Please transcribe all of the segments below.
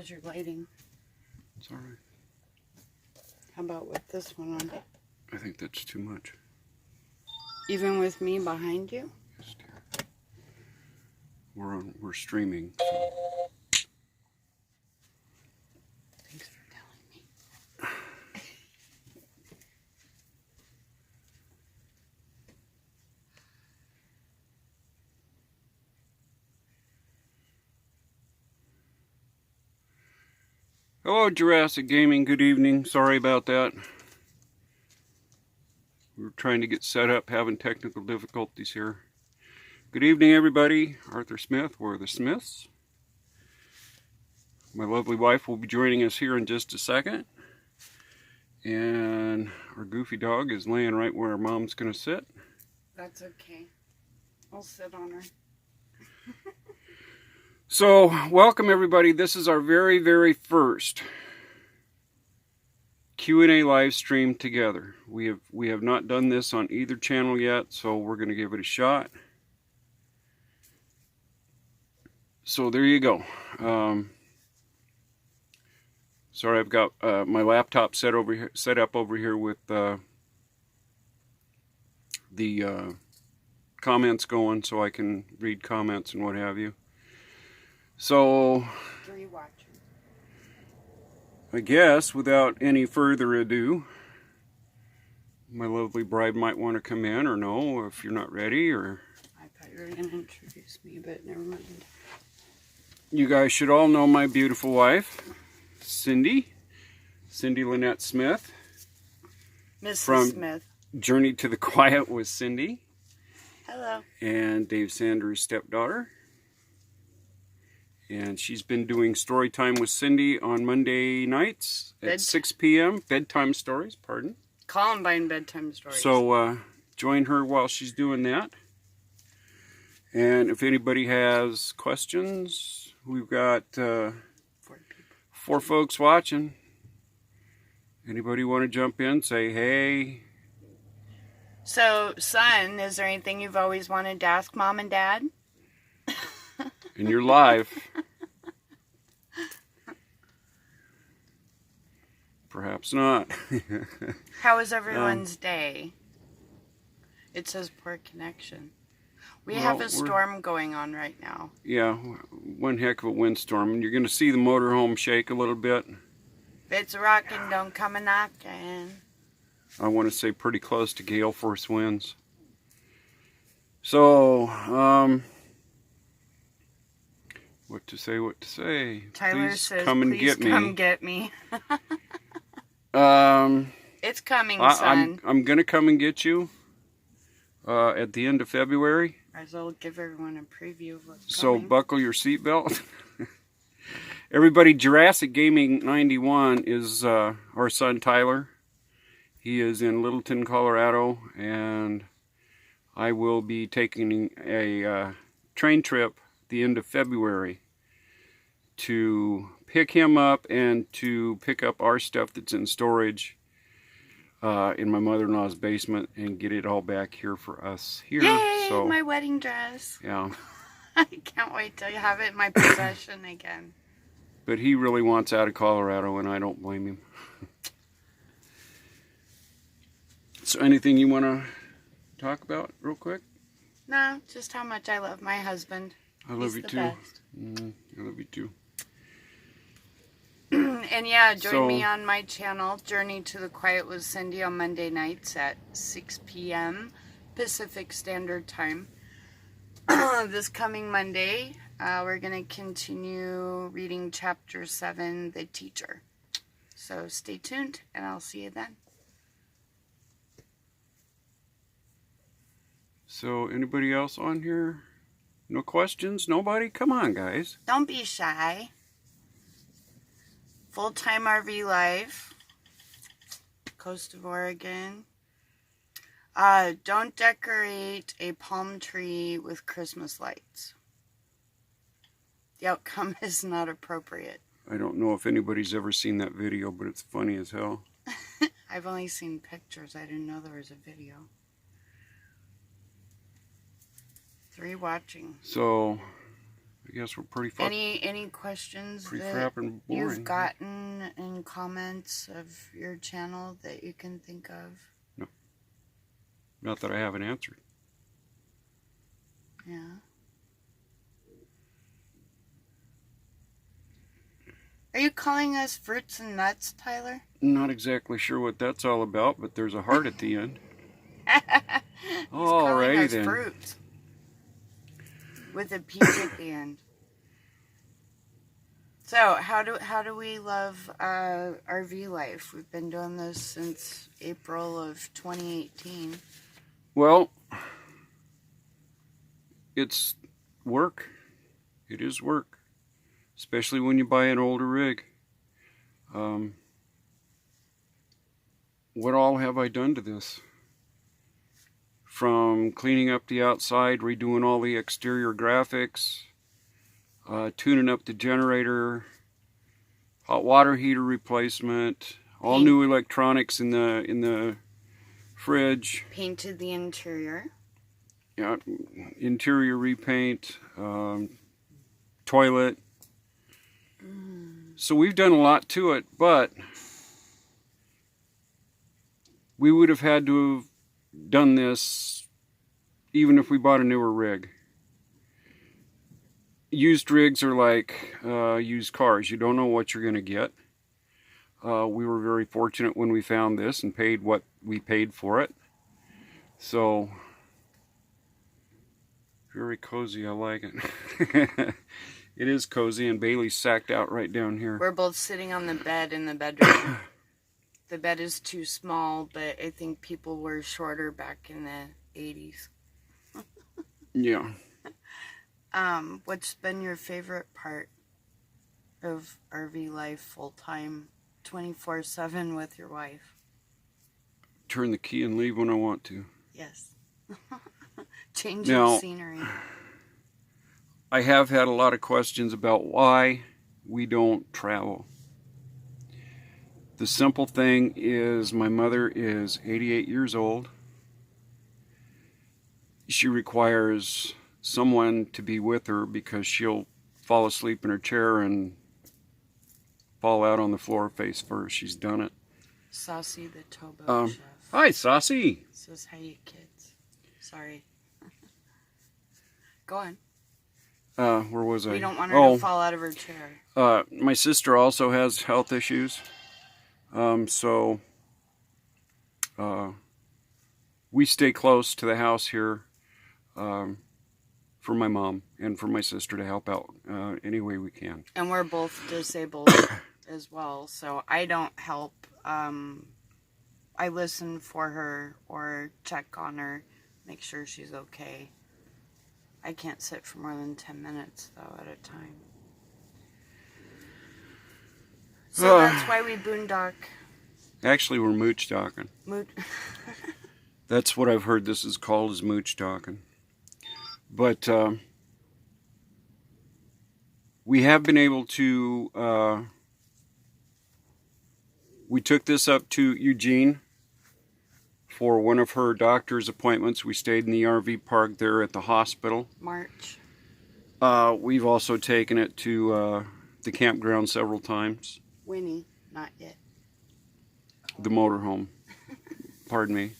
How's your lighting? It's alright. How about with this one on? I think that's too much. Even with me behind you? Yes, dear. We're streaming, so. Thanks for telling me. Hello, Jurassic Gaming. Good evening. Sorry about that. We were trying to get set up, having technical difficulties here. Good evening, everybody. Arthur Smith, we're the Smiths. My lovely wife will be joining us here in just a second. And our goofy dog is laying right where Mom's going to sit. That's okay. I'll sit on her. So, welcome everybody. This is our very, very first Q&A live stream together. We have not done this on either channel yet, so we're going to give it a shot. So there you go. Sorry, I've got my laptop set up over here with the comments going, so I can read comments and what have you. So, I guess without any further ado, my lovely bride might want to come in, or no, if you're not ready, or... I thought you were going to introduce me, but never mind. You guys should all know my beautiful wife, Cindy Lynette Smith. Mrs. Smith. Journey to the Quiet with Cindy. Hello. And Dave Sanders' stepdaughter. And she's been doing story time with Cindy on Monday nights at 6 p.m. Bedtime stories, pardon. Columbine bedtime stories. So join her while she's doing that. And if anybody has questions, we've got 4 folks watching. Anybody want to jump in, say hey? So, son, is there anything you've always wanted to ask Mom and Dad? And you're live. Perhaps not. How was everyone's day? It says poor connection. We have a storm going on right now. Yeah, one heck of a windstorm. And you're going to see the motorhome shake a little bit. If it's rocking, don't come a knocking. I want to say pretty close to gale force winds. So, what to say? Tyler please says, come and please get me. Come get me. It's coming, son. I'm going to come and get you at the end of February. Might as well give everyone a preview of what's So coming. buckle your seatbelt. Everybody, Jurassic Gaming 91 is our son Tyler. He is in Littleton, Colorado, and I will be taking a train trip at the end of February to pick him up and to pick up our stuff that's in storage in my mother-in-law's basement and get it all back here for us here. Yay, so, my wedding dress. Yeah. I can't wait till you have it in my possession again. But he really wants out of Colorado, and I don't blame him. So anything you want to talk about real quick? No, just how much I love my husband. I love you the too. best. I love you too. And yeah, join me on my channel, Journey to the Quiet with Cindy, on Monday nights at 6 p.m. Pacific Standard Time. This coming Monday, we're going to continue reading Chapter 7, The Teacher. So stay tuned, and I'll see you then. So anybody else on here? No questions? Nobody? Come on, guys. Don't be shy. Full-time RV life. Coast of Oregon. Don't decorate a palm tree with Christmas lights. The outcome is not appropriate. I don't know if anybody's ever seen that video, but it's funny as hell. I've only seen pictures. I didn't know there was a video. 3 watching. So, I guess we're pretty fun. Any questions Pretty that frapping boring. you've gotten in comments of your channel that you can think of? No. Not that I haven't answered. Yeah. Are you calling us fruits and nuts, Tyler? Not exactly sure what that's all about, but there's a heart at the end. Alrighty then. Fruits with a peach at the end. So how do we love RV life? We've been doing this since April of 2018. Well, it's work. It is work, especially when you buy an older rig. What all have I done to this? From cleaning up the outside, redoing all the exterior graphics, tuning up the generator, hot water heater replacement, all new electronics in the fridge. Painted the interior. Yeah, interior repaint, toilet. So we've done a lot to it, but we would have had to have done this even if we bought a newer rig. Used rigs are like used cars. You don't know what you're going to get. We were very fortunate when we found this and paid what we paid for it. So, very cozy. I like it. It is cozy, and Bailey's sacked out right down here. We're both sitting on the bed in the bedroom. The bed is too small, but I think people were shorter back in the 80s. Yeah. What's been your favorite part of RV life full-time, 24/7 with your wife? Turn the key and leave when I want to. Yes. Changing scenery. I have had a lot of questions about why we don't travel. The simple thing is my mother is 88 years old. She requires someone to be with her because she'll fall asleep in her chair and fall out on the floor face first. She's done it. Saucy the towboat chef. Hi, Saucy. Says hi, kids. Sorry. Go on. Where was I? We don't want her to fall out of her chair. My sister also has health issues. So we stay close to the house here for my mom and for my sister to help out any way we can. And we're both disabled as well, so I don't help. I listen for her or check on her, make sure she's okay. I can't sit for more than 10 minutes, though, at a time. So that's why we boondock. Actually, we're mooch docking. That's what I've heard this is called, is mooch docking. But we have been able to... we took this up to Eugene for one of her doctor's appointments. We stayed in the RV park there at the hospital. March. We've also taken it to the campground several times. Winnie, not yet. The motorhome. Pardon me.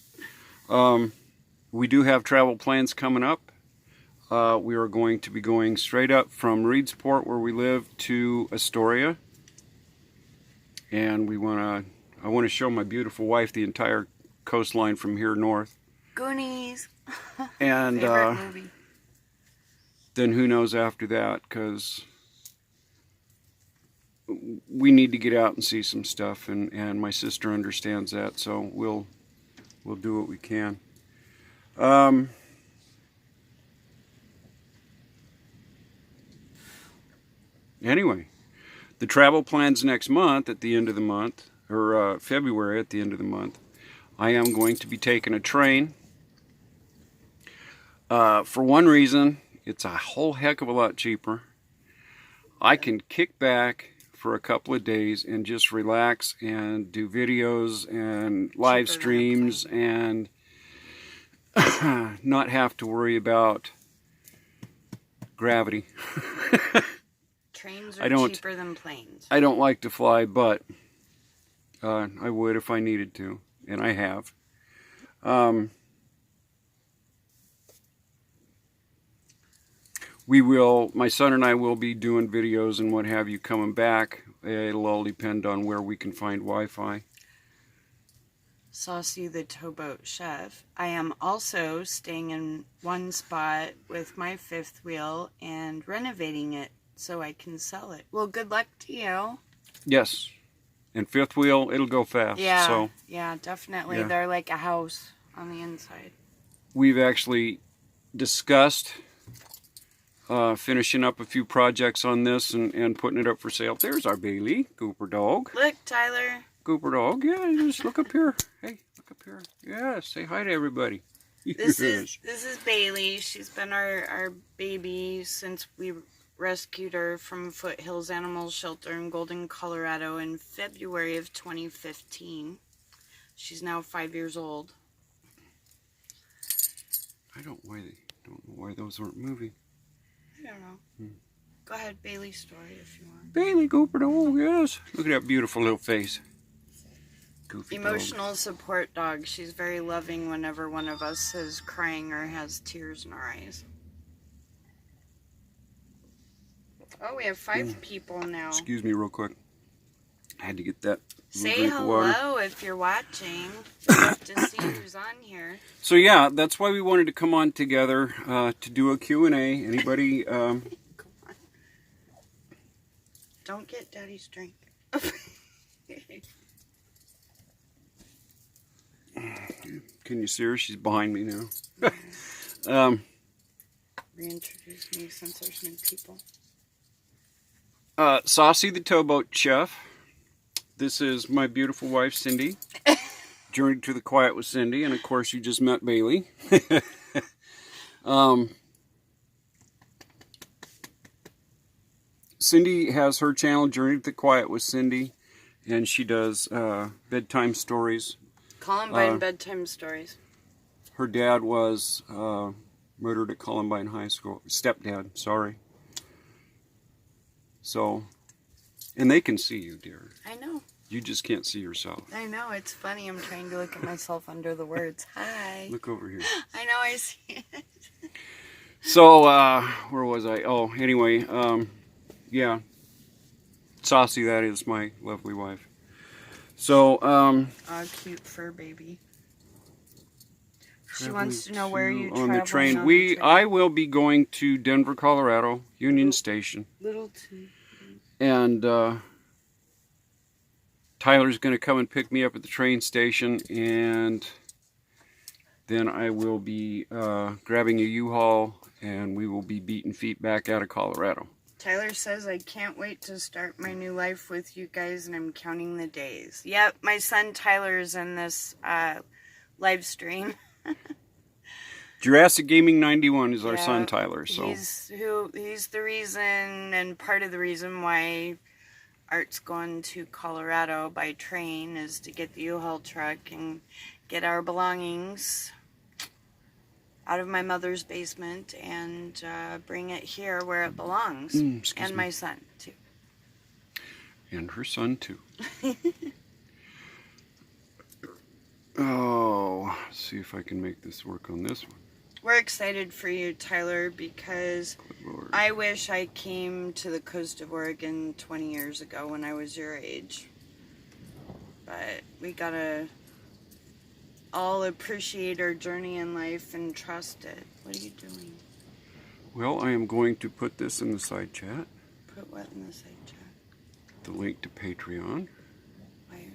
We do have travel plans coming up. We are going to be going straight up from Reedsport, where we live, to Astoria. And I want to show my beautiful wife the entire coastline from here north. Goonies. And favorite movie. Then who knows after that, because we need to get out and see some stuff, and my sister understands that, so we'll do what we can. Anyway, the travel plans next month, at the end of the month, or February at the end of the month, I am going to be taking a train. For one reason, it's a whole heck of a lot cheaper. I can kick back for a couple of days and just relax and do videos and live streams and not have to worry about gravity. Trains are cheaper than planes. I don't like to fly, but I would if I needed to, and I have. My son and I will be doing videos and what have you coming back. It'll all depend on where we can find Wi-Fi. Saucy the Towboat Chef. I am also staying in one spot with my fifth wheel and renovating it so I can sell it. Well, good luck to you. Yes. And fifth wheel, it'll go fast. Yeah, so, yeah, definitely. Yeah. They're like a house on the inside. We've actually discussed finishing up a few projects on this and putting it up for sale. There's our Bailey, Cooper dog. Look, Tyler. Cooper dog. Yeah, just look up here. Hey, look up here. Yeah, say hi to everybody. This is Bailey. She's been our baby since we rescued her from Foothills Animal Shelter in Golden, Colorado in February of 2015. She's now 5 years old. I don't know why those weren't moving. I don't know. Go ahead, Bailey's story if you want. Bailey Cooper dog, yes. Look at that beautiful little face. Goofy Emotional dog. Support dog. She's very loving whenever one of us is crying or has tears in our eyes. Oh, we have 5 people now. Excuse me real quick. I had to get that. Say hello if you're watching. We'd love to see who's on here. So yeah, that's why we wanted to come on together to do a Q&A. Anybody? Come on. Don't get Daddy's drink. Can you see her? She's behind me now. Reintroduce me since there's new people. Saucy the Towboat Chef. This is my beautiful wife, Cindy. Journey to the Quiet with Cindy. And of course, you just met Bailey. Cindy has her channel, Journey to the Quiet with Cindy. And she does bedtime stories. Columbine bedtime stories. Her dad was murdered at Columbine High School. Stepdad, sorry. So, and they can see you, dear. I know. You just can't see yourself. I know, it's funny. I'm trying to look at myself under the words. Hi. Look over here. I know, I see it. So, where was I? Oh, anyway, yeah. Saucy, that is my lovely wife. So, cute fur baby. She wants to know where you travel on the train. I will be going to Denver, Colorado, Union Station. Little too. And Tyler's going to come and pick me up at the train station, and then I will be grabbing a U-Haul, and we will be beating feet back out of Colorado. Tyler says, I can't wait to start my new life with you guys, and I'm counting the days. Yep, my son Tyler's in this live stream. Jurassic Gaming 91 is our son Tyler. So he's the reason and part of the reason why Art's going to Colorado by train is to get the U-Haul truck and get our belongings out of my mother's basement and bring it here where it belongs. And my son too. And her son too. Oh, let's see if I can make this work on this one. We're excited for you, Tyler, because I wish I came to the coast of Oregon 20 years ago when I was your age. But we gotta all appreciate our journey in life and trust it. What are you doing? Well, I am going to put this in the side chat. Put what in the side chat? The link to Patreon. I'd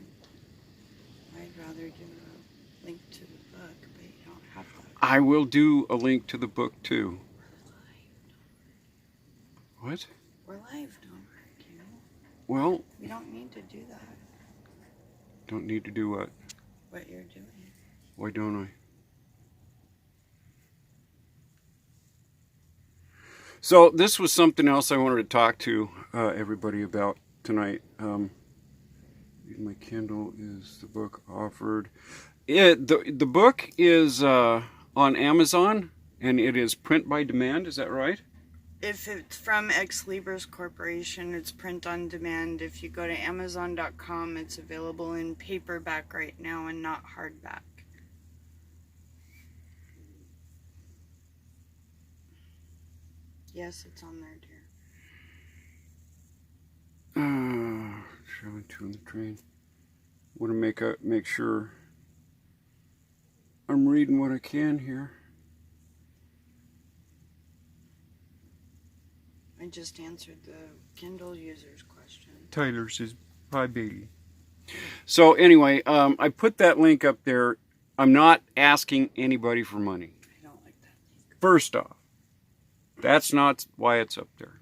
rather do a link to the book, but you don't have that. I will do a link to the book too. What? We're live, don't argue. Well, we don't need to do that. Don't need to do what? What you're doing. Why don't I? So this was something else I wanted to talk to everybody about tonight. My Kindle is the book offered. The book is on Amazon, and it is print by demand. Is that right? If it's from Ex Libris Corporation, it's print on demand. If you go to Amazon.com, it's available in paperback right now and not hardback. Yes, it's on there, dear. Traveling to on the train. Want to make sure I'm reading what I can here. I just answered the Kindle user's question. Tyler says, "Hi, baby." So anyway, I put that link up there. I'm not asking anybody for money. I don't like that link. First off, that's not why it's up there.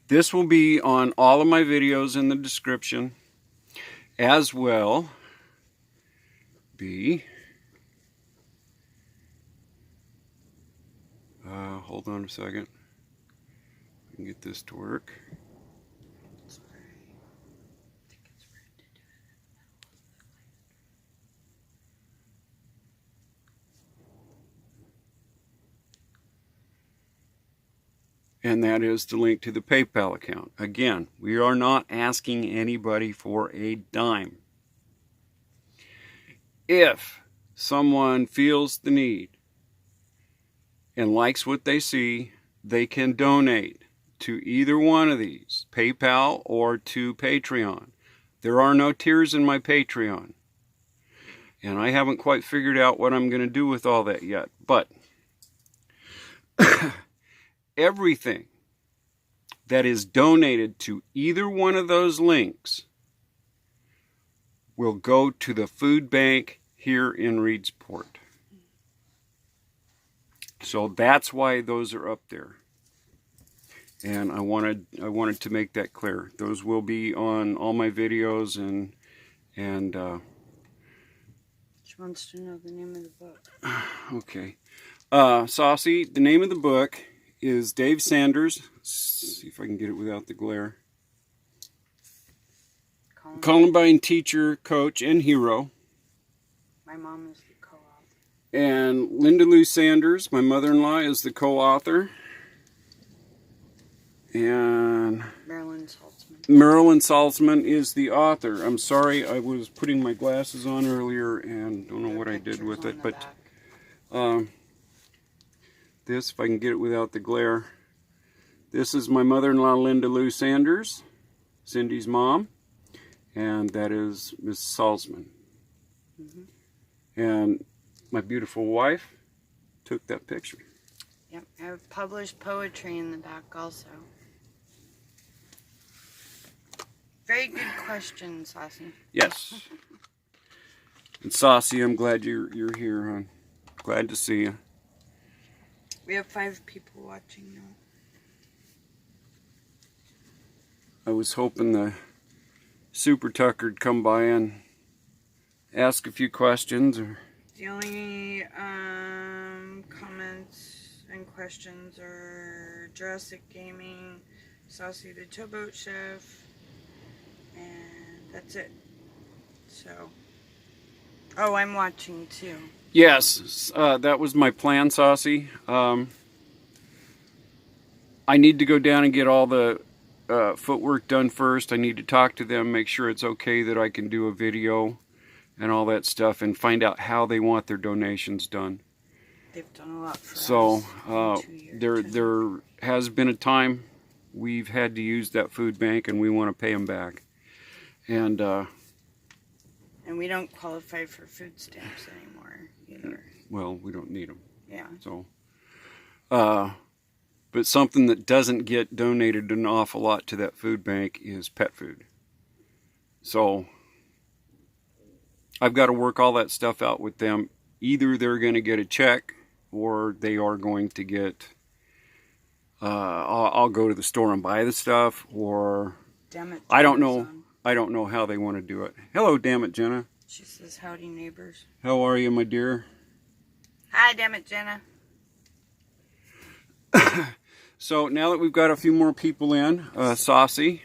This will be on all of my videos in the description, as well be, hold on a second, I can get this to work. Sorry. I think it's weird to do it in the middle of the class. And that is the link to the PayPal account. Again, we are not asking anybody for a dime. If someone feels the need and likes what they see, they can donate to either one of these, PayPal or to Patreon. There are no tiers in my Patreon. And I haven't quite figured out what I'm going to do with all that yet. But everything that is donated to either one of those links will go to the food bank here in Reedsport. So that's why those are up there. And I wanted to make that clear. Those will be on all my videos and She wants to know the name of the book. okay. Saucy, the name of the book is Dave Sanders. Let's see if I can get it without the glare. Columbine teacher, coach, and hero. My mom is the co-author. And Linda Lou Sanders, my mother-in-law, is the co-author. And Marilyn Saltzman. Marilyn Saltzman is the author. I'm sorry, I was putting my glasses on earlier and don't know what I did with it. But this, if I can get it without the glare. This is my mother-in-law, Linda Lou Sanders, Cindy's mom. And that is Miss Saltzman. And my beautiful wife took that picture. Yep, I've published poetry in the back also. Very good question, Saucy. Yes. And Saucy, I'm glad you're here, hon. Glad to see you. We have 5 people watching now. I was hoping the Super Tucker'd come by and ask a few questions. Or The only comments and questions are Jurassic Gaming, Saucy the Towboat Chef, and that's it. So, oh, I'm watching too. yes, that was my plan, Saucy. I need to go down and get all the footwork done first. I need to talk to them, make sure it's okay that I can do a video and all that stuff, and find out how they want their donations done. They've done a lot for us. So in 2 years. there has been a time we've had to use that food bank, and we want to pay them back. And we don't qualify for food stamps anymore either. well, we don't need them. Yeah. So, but something that doesn't get donated an awful lot to that food bank is pet food. So I've got to work all that stuff out with them. Either they're going to get a check, or they are going to get, I'll go to the store and buy the stuff, or Damn it, I don't know. Amazon. I don't know how they want to do it. Hello, damn it, Jenna. She says, howdy neighbors. How are you, my dear? Hi, damn it, Jenna. So now that we've got a few more people in, Saucy,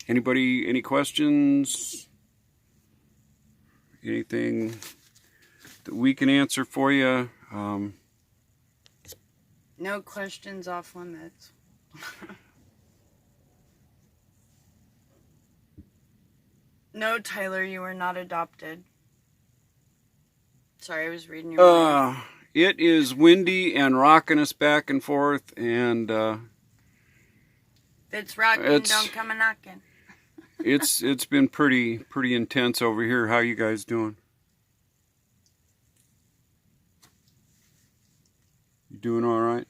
anybody, any questions? Anything that we can answer for you. No questions off limits. No, Tyler, you were not adopted. Sorry, I was reading your mind. It is windy and rocking us back and forth, and if it's rocking, don't come a knocking. it's been pretty intense over here. How you guys doing? You doing all right?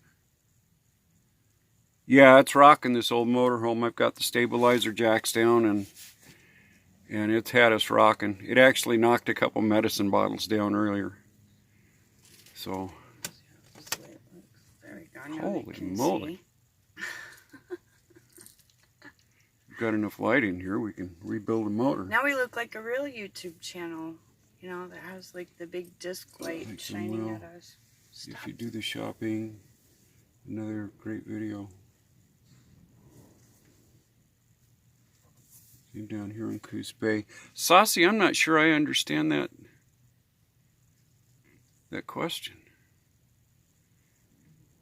Yeah, it's rocking this old motorhome. I've got the stabilizer jacks down, and it's had us rocking. It actually knocked a couple medicine bottles down earlier. So, holy moly. We've got enough light in here, we can rebuild a motor. Now we look like a real YouTube channel, you know, that has like the big disc light shining at us. Stop. If you do the shopping, another great video. Same down here in Coos Bay. Saucy, I'm not sure I understand that question.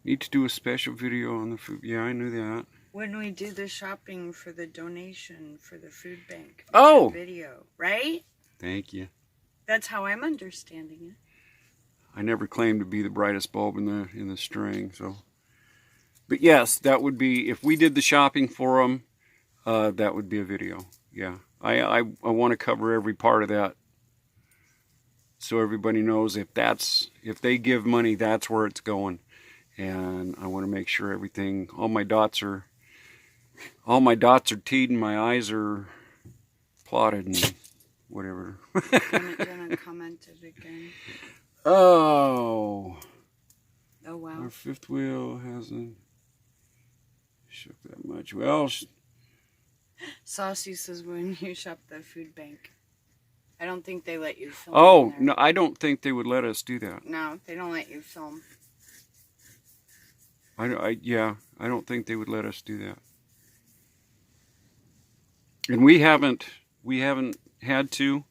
Need to do a special video on the food. Yeah, I knew that. When we do the shopping for the donation for the food bank. Oh! Video, right? Thank you. That's how I'm understanding it. I never claimed to be the brightest bulb in the string, so. But yes, that would be, if we did the shopping for them, that would be a video. Yeah, I want to cover every part of that, so everybody knows if they give money, that's where it's going, and I want to make sure everything, all my dots are teed and my I's are plotted and whatever. Jenna commented again. Oh Wow. Our fifth wheel hasn't shook that much. Well, Saucy says when you shop the food bank. I don't think they let you film. Oh, no, I don't think they would let us do that. No, they don't let you film. Yeah, I don't think they would let us do that. And we haven't had to.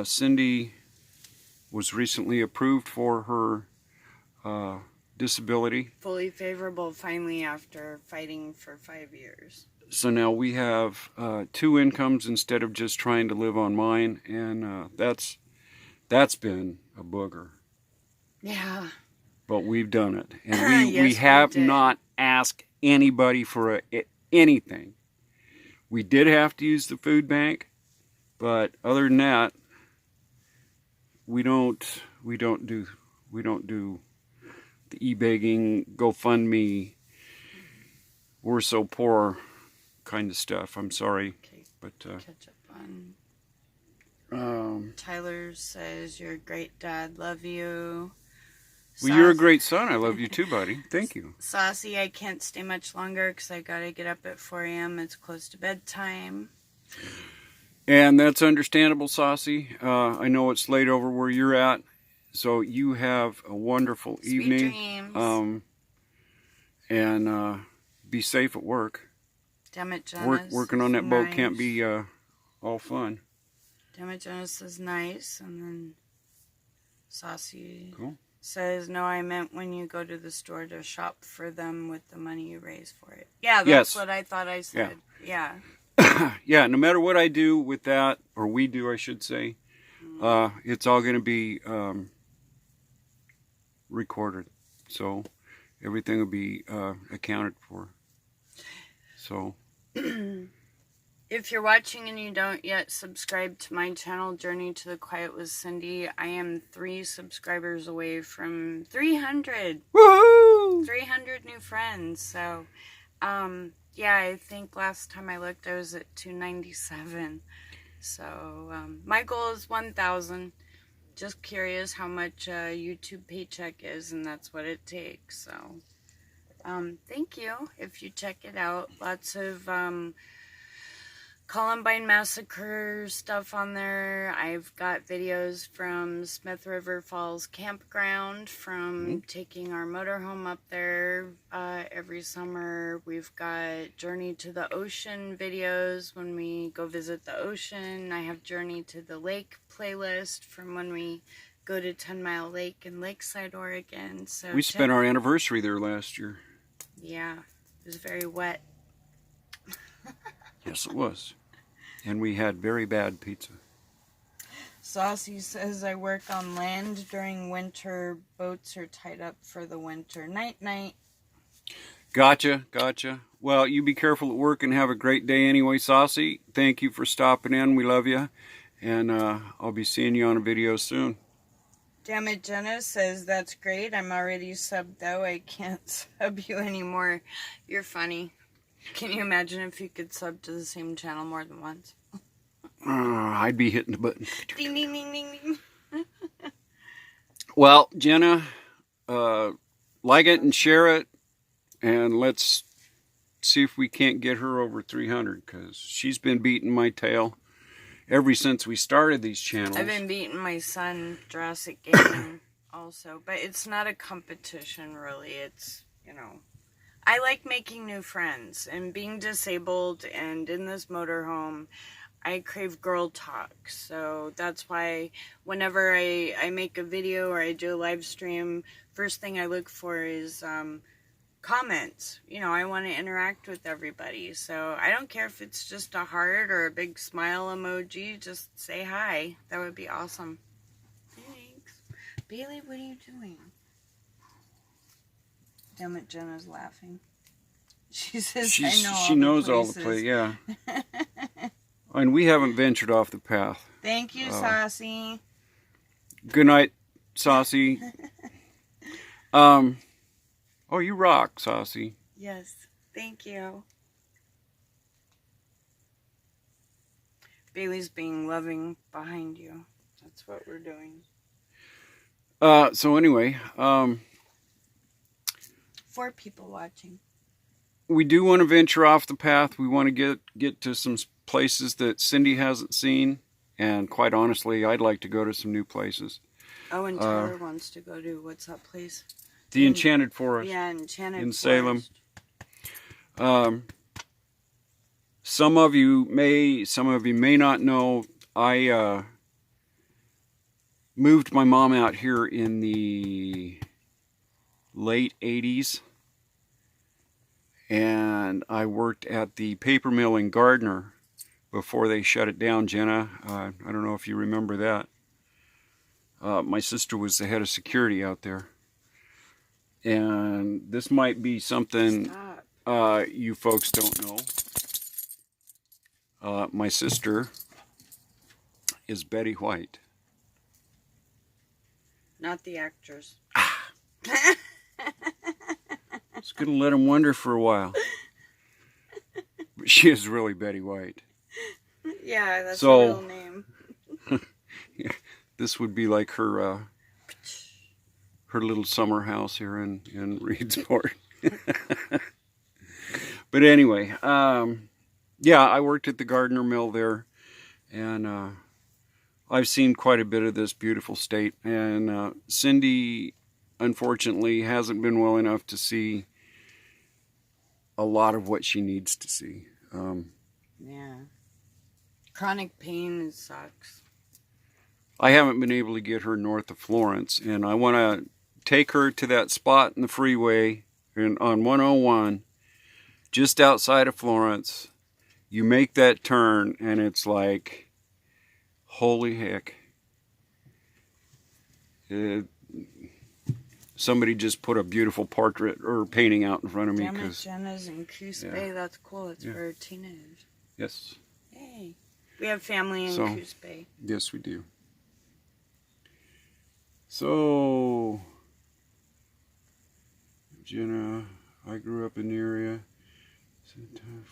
Cindy was recently approved for her disability. Fully favorable finally after fighting for 5 years. So now we have 2 incomes instead of just trying to live on mine, and that's been a booger. Yeah. But we've done it, and yes, we have we not asked anybody for anything. We did have to use the food bank, but other than that, we don't do the e-begging, GoFundMe, we're so poor kind of stuff. I'm sorry, okay. but catch up on. Tyler says you're a great dad. Love you. Well, you're a great son. I love you too, buddy. Thank you. Saucy, I can't stay much longer because I gotta get up at 4 a.m. It's close to bedtime. And that's understandable, Saucy. I know it's late over where you're at, so you have a wonderful evening. Dreams. And be safe at work. Damn it, Jonas. Working on that boat can't be all fun. Damn it, Jonas is nice, and then Saucy says, no, I meant when you go to the store to shop for them with the money you raise for it. Yeah, that's what I thought I said. Yeah. Yeah, no matter what I do with that, or we do, I should say, it's all going to be recorded. So everything will be accounted for. So if you're watching and you don't yet subscribe to my channel, Journey to the Quiet with Cindy, I am 3 subscribers away from 300. Woohoo! 300 new friends. So, yeah, I think last time I looked, I was at 297. So, my goal is 1,000. Just curious how much YouTube paycheck is, and that's what it takes. So, thank you if you check it out. Lots of Columbine Massacre stuff on there. I've got videos from Smith River Falls Campground, from taking our motorhome up there every summer. We've got Journey to the Ocean videos when we go visit the ocean. I have Journey to the Lake playlist from when we go to 10 Mile Lake in Lakeside, Oregon. So we spent our anniversary there last year. Yeah, it was very wet. Yes, it was. And we had very bad pizza. Saucy says, I work on land during winter. Boats are tied up for the winter. Night, night. Gotcha, gotcha. Well, you be careful at work and have a great day anyway, Saucy. Thank you for stopping in. We love you. And I'll be seeing you on a video soon. Damn it, Jenna says, that's great. I'm already subbed, though. I can't sub you anymore. You're funny. Can you imagine if you could sub to the same channel more than once? I'd be hitting the button. Ding, ding, ding, ding, ding. Well, Jenna, like it and share it. And let's see if we can't get her over 300, because she's been beating my tail ever since we started these channels. I've been beating my son, Jurassic Gaming, also. But it's not a competition, really. It's, you know, I like making new friends. And being disabled and in this motorhome, I crave girl talk. So that's why whenever I make a video or I do a live stream, first thing I look for is comments. You know, I want to interact with everybody. So I don't care if it's just a heart or a big smile emoji. Just say hi. That would be awesome. Thanks. Bailey, what are you doing? Damn it, Jenna's laughing. She says, I know all she knows the all the places. yeah. And we haven't ventured off the path. Thank you, Saucy. Good night, Saucy. Oh, you rock, Saucy. Yes, thank you. Bailey's being loving behind you. That's what we're doing. So anyway, 4 people watching. we do want to venture off the path. We want to get to some places that Cindy hasn't seen. And quite honestly, I'd like to go to some new places. Oh, and Tyler wants to go to, what's that place? The Enchanted Forest. Yeah, Enchanted in Forest. Salem. Some of you may not know, I moved my mom out here in the late 80s. And I worked at the paper mill in Gardner before they shut it down, Jenna. I don't know if you remember that. My sister was the head of security out there. And this might be something you folks don't know. My sister is Betty White. Not the actress. It's going to let them wonder for a while. But she is really Betty White. Yeah, that's her real name. Yeah, this would be like her her little summer house here in Reedsport. But anyway, yeah, I worked at the Gardner Mill there, and I've seen quite a bit of this beautiful state. And Cindy, unfortunately, hasn't been well enough to see a lot of what she needs to see. Yeah. Chronic pain sucks. I haven't been able to get her north of Florence, and I want to take her to that spot in the freeway on 101, just outside of Florence. You make that turn, and it's like, holy heck. Somebody just put a beautiful portrait or painting out in front of me. Damn it, Jenna's in Coos Bay. That's cool. It's for teenagers. Yes. Hey. We have family in Coos Bay. Yes, we do. So, Jenna, I grew up in the area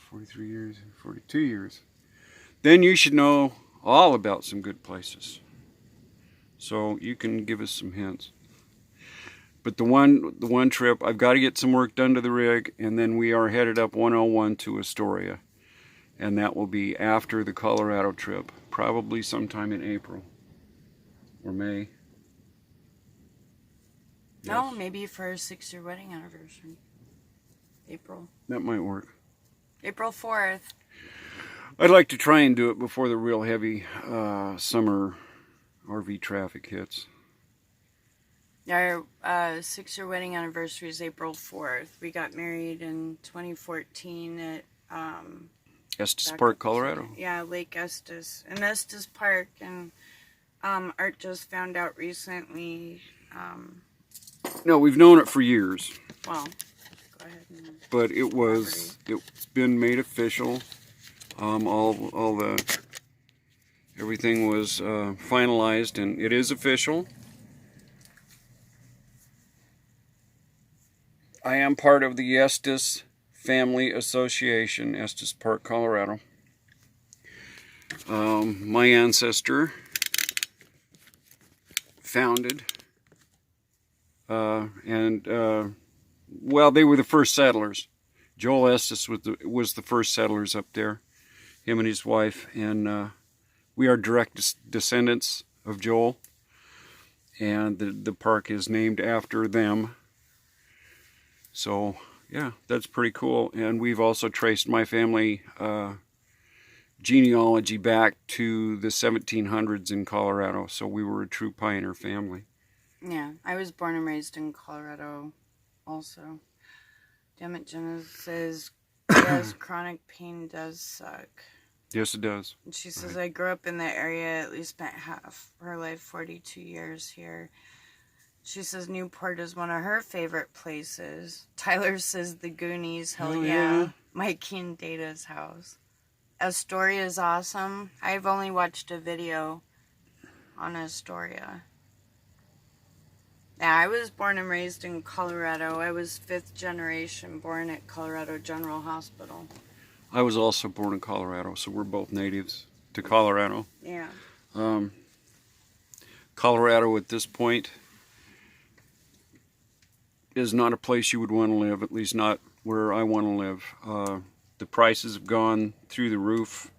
43 years, 42 years. Then you should know all about some good places. So you can give us some hints. But the one trip, I've got to get some work done to the rig, and then we are headed up 101 to Astoria. And that will be after the Colorado trip, probably sometime in April or May. No, maybe for a 6-year wedding anniversary. April. That might work. April 4th. I'd like to try and do it before the real heavy summer RV traffic hits. Our 6-year wedding anniversary is April 4th. We got married in 2014 at Estes Park, Colorado. Yeah, Lake Estes. In Estes Park. And Art just found out recently. No, we've known it for years. Well, go ahead. But it's been made official. Everything was finalized, and it is official. I am part of the Estes Family Association, Estes Park, Colorado. My ancestor founded, well, they were the first settlers. Joel Estes was the first settlers up there, him and his wife, and we are direct descendants of Joel, and the park is named after them. So, yeah, that's pretty cool. And we've also traced my family genealogy back to the 1700s in Colorado. So we were a true pioneer family. Yeah, I was born and raised in Colorado also. Damn it, Jenna says, yes, chronic pain does suck. Yes, it does. And she says, I grew up in the area, at least spent half her life, 42 years here. She says Newport is one of her favorite places. Tyler says the Goonies. Hell yeah. Mikey and Data's house. Astoria is awesome. I've only watched a video on Astoria. Yeah, I was born and raised in Colorado. I was 5th generation born at Colorado General Hospital. I was also born in Colorado, so we're both natives to Colorado. Yeah. Colorado at this point is not a place you would want to live, at least not where I want to live. The prices have gone through the roof.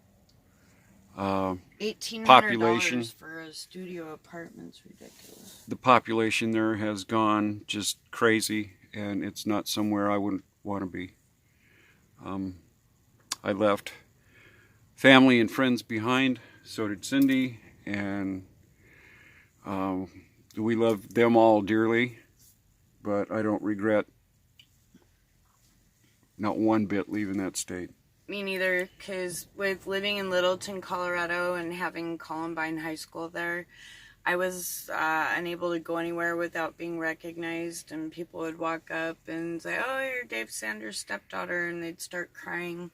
$1,800 for a studio apartment's ridiculous. The population there has gone just crazy, and it's not somewhere I wouldn't want to be. I left family and friends behind, so did Cindy, and we love them all dearly. But I don't regret not one bit leaving that state. Me neither, because with living in Littleton, Colorado, and having Columbine High School there, I was unable to go anywhere without being recognized, and people would walk up and say, oh, you're Dave Sanders' stepdaughter, and they'd start crying,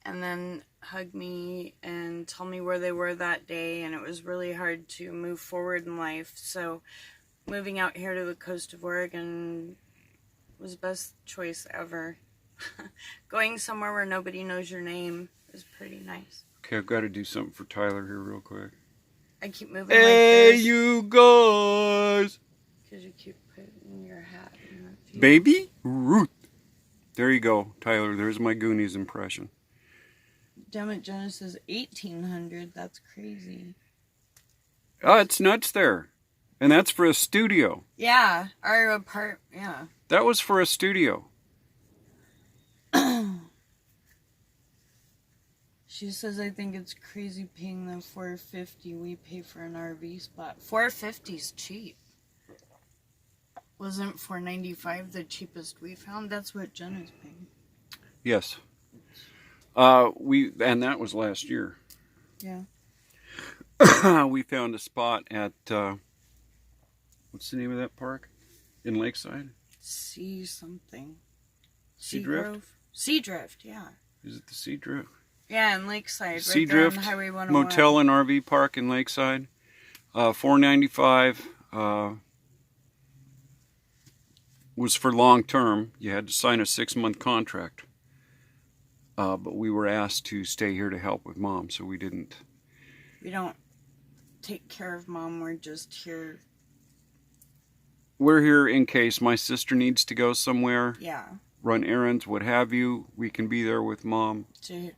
and then hug me and tell me where they were that day, and it was really hard to move forward in life. So moving out here to the coast of Oregon was the best choice ever. Going somewhere where nobody knows your name is pretty nice. Okay, I've got to do something for Tyler here real quick. I keep moving hey, like this. You guys! Because you keep putting your hat in that field. Baby Ruth. There you go, Tyler. There's my Goonies impression. Damn it, Jenna says 1,800. That's crazy. Oh, it's nuts there. And that's for a studio. Yeah, our apartment, yeah. That was for a studio. She says, I think it's crazy paying the $450 we pay for an RV spot. $450's cheap. Wasn't $495 the cheapest we found? That's what Jenna's paying. Yes. And that was last year. Yeah. We found a spot at what's the name of that park in Lakeside? Sea something. Seadrift? Seadrift, yeah. Is it the Seadrift? Yeah, in Lakeside, right Seadrift there on Highway 101. Motel and RV Park in Lakeside. $495 was for long term. You had to sign a 6-month contract. But we were asked to stay here to help with Mom, so we didn't. We don't take care of Mom. We're just here. We're here in case my sister needs to go somewhere. Yeah. Run errands, what have you. We can be there with Mom. To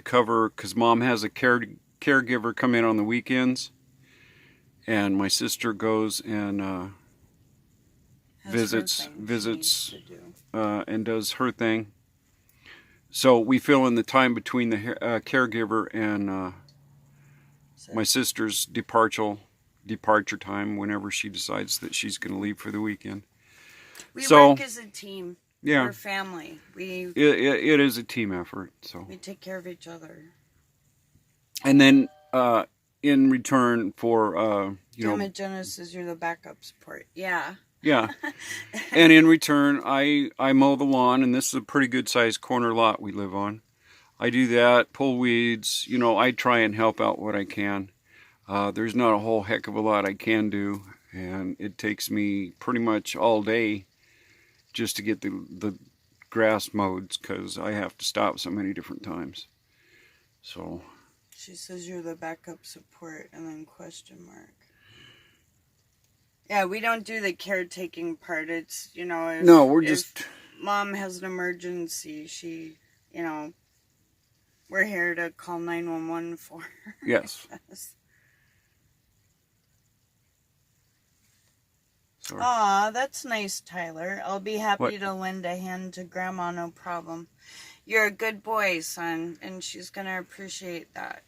cover, because Mom has a caregiver come in on the weekends, and my sister goes and visits and does her thing. So we fill in the time between the caregiver and my sister's departure departure time whenever she decides that she's going to leave for the weekend. We So, work as a team. Yeah. We're family. It is a team effort. So we take care of each other. And then in return for, Damn it, Genesis, you're the backup support. Yeah. Yeah. And in return, I mow the lawn, and this is a pretty good sized corner lot we live on. I do that, pull weeds, I try and help out what I can. There's not a whole heck of a lot I can do, and it takes me pretty much all day just to get the grass mowed, because I have to stop so many different times. So. She says you're the backup support, and then question mark. Yeah, we don't do the caretaking part. It's, no, we're just... If Mom has an emergency, she, we're here to call 911 for her. Yes. Aw, that's nice, Tyler. I'll be happy to lend a hand to Grandma, no problem. You're a good boy, son, and she's going to appreciate that.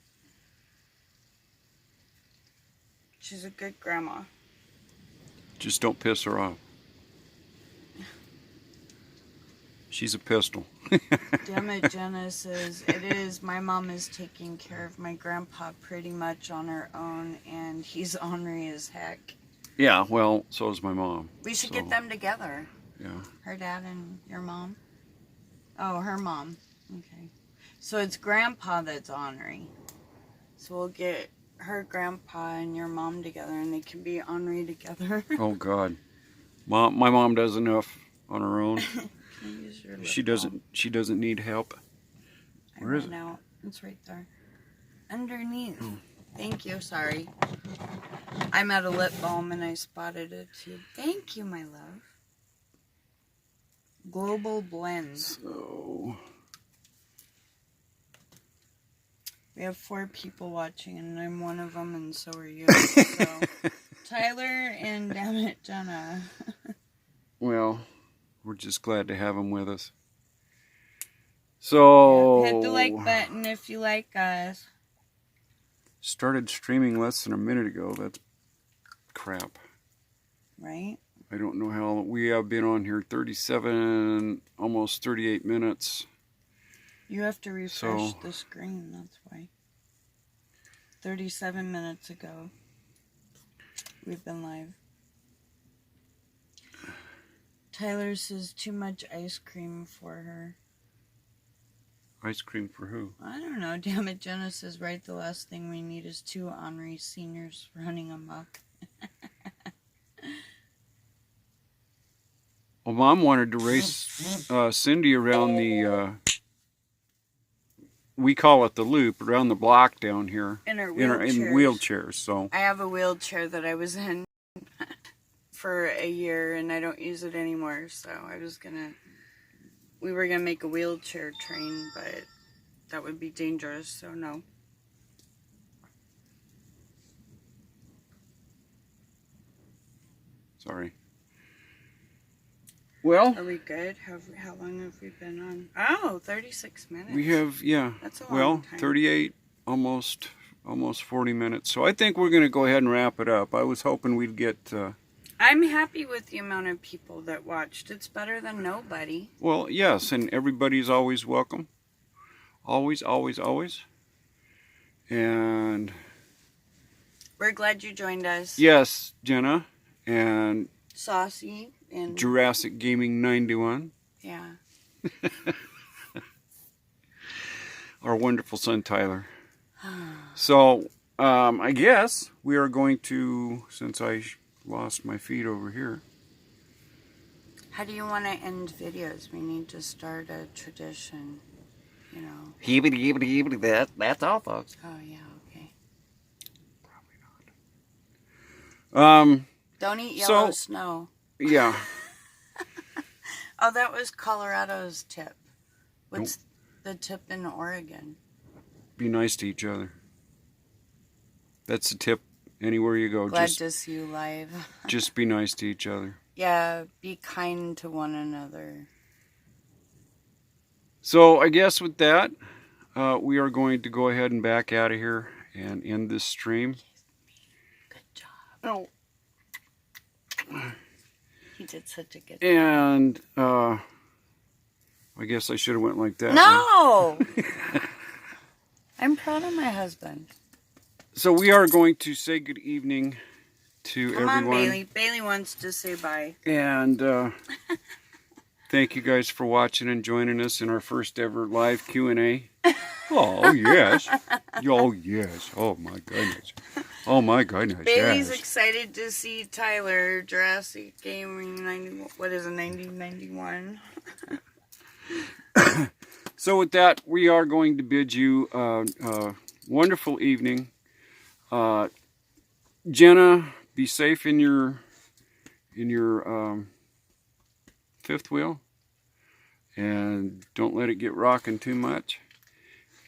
She's a good grandma. Just don't piss her off. She's a pistol. Damn it, Genesis. It is. My mom is taking care of my grandpa pretty much on her own, and he's ornery as heck. Yeah, well, so is my mom. We should get them together. Yeah. Her dad and your mom? Oh, her mom. Okay. So it's Grandpa that's ornery. So we'll get her grandpa and your mom together, and they can be ornery together. Oh, God. My mom does enough on her own. She doesn't need help. Where is it? Out. It's right there. Underneath. Oh. Thank you. Sorry. I'm at a lip balm and I spotted it too. Thank you, my love. Global Blend. So we have 4 people watching, and I'm one of them, and so are you. So Tyler and damn it, Jenna. Well, we're just glad to have them with us. So hit the like button if you like us. Started streaming less than a minute ago. That's crap. Right? I don't know how we have been on here. 37, almost 38 minutes. You have to refresh the screen, that's why. 37 minutes ago. We've been live. Tyler says too much ice cream for her. Ice cream for who? I don't know. Damn it, Jenna says right. The last thing we need is 2 ornery seniors running amok. Well, Mom wanted to race Cindy around the, we call it the loop, around the block down here. In wheelchairs. So I have a wheelchair that I was in for a year, and I don't use it anymore. So we were gonna make a wheelchair train, but that would be dangerous, so no. Sorry. Well, are we good? How long have we been on? Oh, 36 minutes. We have, yeah. That's a long time. 38, almost 40 minutes. So I think we're going to go ahead and wrap it up. I was hoping we'd get... I'm happy with the amount of people that watched. It's better than nobody. Well, yes, and everybody's always welcome. Always, always, always. And... we're glad you joined us. Yes, Jenna. And... Saucy. And Jurassic Gaming 91. Yeah. Our wonderful son, Tyler. So, I guess we are going to, since I lost my feed over here. How do you want to end videos? We need to start a tradition, That's all, folks. Oh, yeah, okay. Probably not. Don't eat yellow snow. Yeah. Oh, that was Colorado's tip. What's the tip in Oregon? Be nice to each other. That's the tip anywhere you go. Glad to see you live. Just be nice to each other. Yeah, be kind to one another. So I guess with that, we are going to go ahead and back out of here and end this stream. Good job. Oh. He did such a good job. And I guess I should have went like that. No! I'm proud of my husband. So we are going to say good evening to Come everyone. on, Bailey. Bailey wants to say bye. And thank you guys for watching and joining us in our first ever live Q&A. Oh, yes. Oh, yes. Oh, my goodness. Oh, my goodness. Bailey's Yes. excited to see Tyler, Jurassic Gaming 90, what is it, 1991? So with that, we are going to bid you a wonderful evening. Jenna, be safe in your fifth wheel, and don't let it get rocking too much.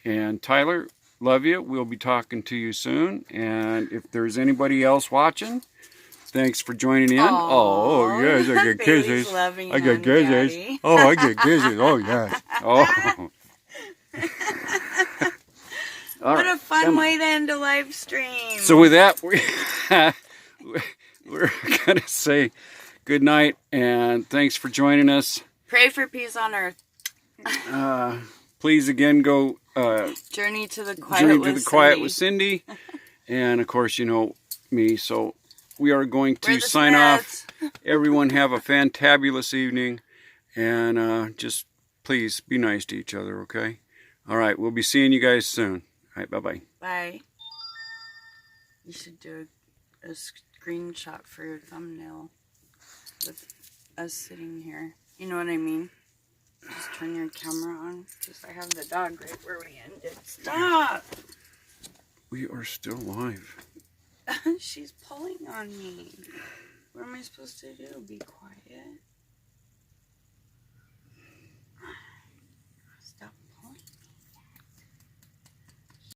And Tyler, love you. We'll be talking to you soon. And if there's anybody else watching, thanks for joining in. Aww. Oh yes, I get kisses. I get kisses. Daddy. Oh, I get kisses. Oh yes. Oh. What a fun way to end a live stream. So with that, we're going to say good night and thanks for joining us. Pray for peace on earth. Please again go Journey to the Quiet with Cindy. And of course, you know me, so we are going to We're the sign Smiths. off. Everyone have a fantabulous evening, and just please be nice to each other, okay? All right, we'll be seeing you guys soon. All right, bye-bye. Bye. You should do a screenshot for your thumbnail with us sitting here. You know what I mean? Just turn your camera on, because I have the dog right where we ended. Stop! We are still live. She's pulling on me. What am I supposed to do? Be quiet?